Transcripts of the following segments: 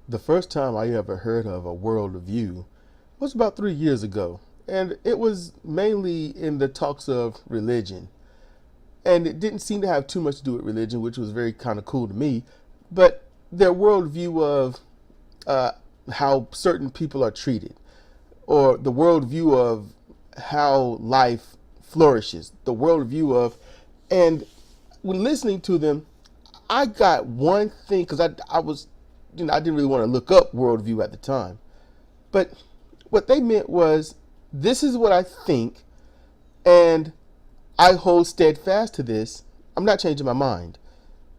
The first time I ever heard of a worldview was about 3 years ago, and it was mainly in the talks of religion. And it didn't seem to have too much to do with religion, which was very kind of cool to me. But their worldview of uh, how certain people are treated, or the worldview of how life flourishes, the worldview of, and when listening to them, I got one thing because I was, I didn't really want to look up worldview at the time, but what they meant was, this is what I think, and I hold steadfast to this. I'm not changing my mind.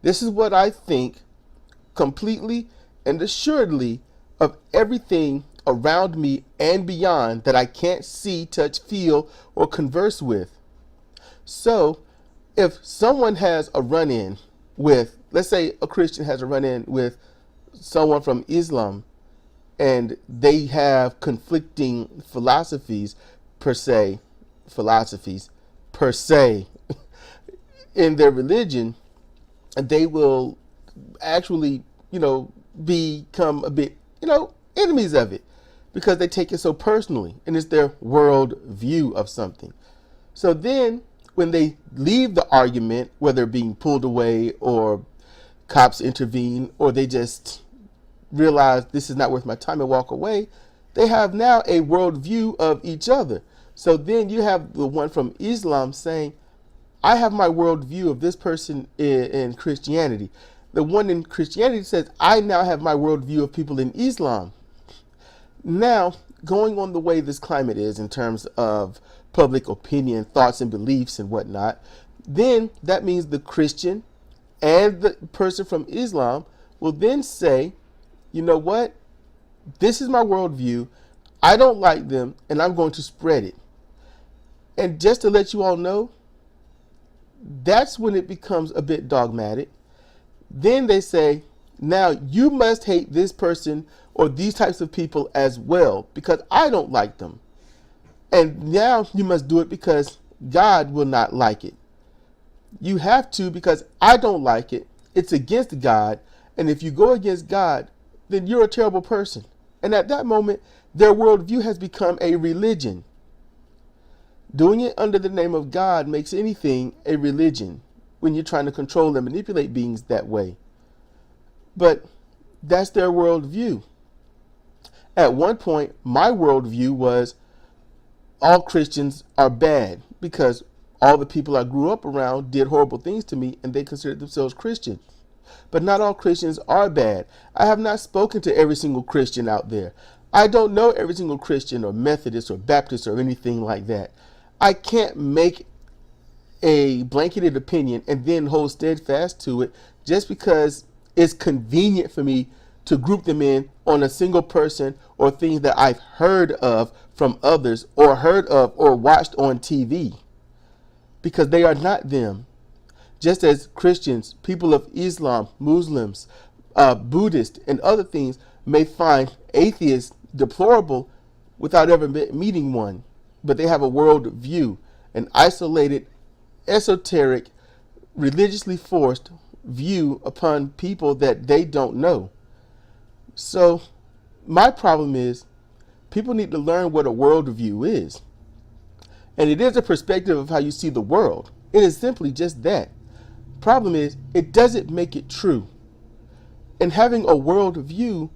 This is what I think completely and assuredly of everything around me and beyond that I can't see, touch, feel, or converse with. So if someone has a run in with, let's say a Christian has a run in with someone from Islam, and they have conflicting philosophies per se in their religion, they will actually, become a bit, enemies of it because they take it so personally and it's their world view of something. So then when they leave the argument, whether being pulled away or cops intervene, or they just realize this is not worth my time and walk away, they have now a worldview of each other. So then you have the one from Islam saying, I have my worldview of this person in Christianity. The one in Christianity says, I now have my worldview of people in Islam. Now, going on the way this climate is in terms of public opinion, thoughts and beliefs and whatnot, then that means the Christian and the person from Islam will then say, you know what? This is my worldview. I don't like them, and I'm going to spread it. And just to let you all know, that's when it becomes a bit dogmatic. Then they say, now you must hate this person or these types of people as well because I don't like them. And now you must do it because God will not like it. You have to because I don't like it. It's against God. And if you go against God, then you're a terrible person. And at that moment, their worldview has become a religion. Doing it under the name of God makes anything a religion when you're trying to control and manipulate beings that way. But that's their worldview. At one point, my worldview was all Christians are bad because all the people I grew up around did horrible things to me and they considered themselves Christians. But not all Christians are bad. I have not spoken to every single Christian out there. I don't know every single Christian or Methodist or Baptist or anything like that. I can't make a blanketed opinion and then hold steadfast to it just because it's convenient for me to group them in on a single person or things that I've heard of from others or heard of or watched on TV, because they are not them. Just as Christians, people of Islam, Muslims, Buddhists, and other things may find atheists deplorable without ever meeting one, but they have a world view, an isolated, esoteric, religiously forced view upon people that they don't know. So my problem is people need to learn what a worldview is. And it is a perspective of how you see the world. It is simply just that. Problem is, it doesn't make it true. And having a worldview,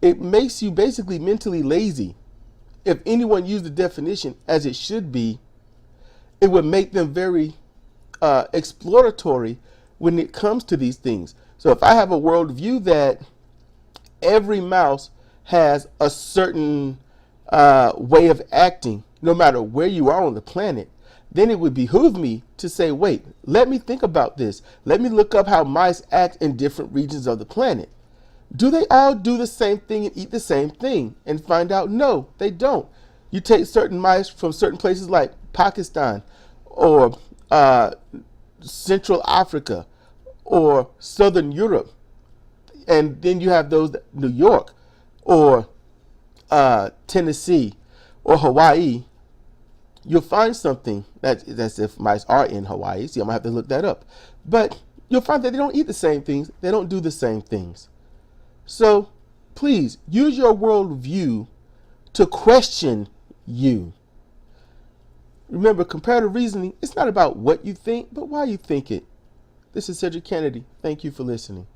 it makes you basically mentally lazy. If anyone used the definition as it should be, it would make them very exploratory when it comes to these things. So if I have a worldview that every mouse has a certain way of acting, no matter where you are on the planet, then it would behoove me to say, wait, let me think about this. Let me look up how mice act in different regions of the planet. Do they all do the same thing and eat the same thing? And find out, no, they don't. You take certain mice from certain places like Pakistan or Central Africa or Southern Europe, and then you have those that New York or Tennessee or Hawaii. You'll find something that's if mice are in Hawaii. See, I'm gonna have to look that up. But you'll find that they don't eat the same things. They don't do the same things. So Please use your worldview to question you. Remember, comparative reasoning, it's not about what you think, but why you think it. This is Cedric Kennedy. Thank you for listening.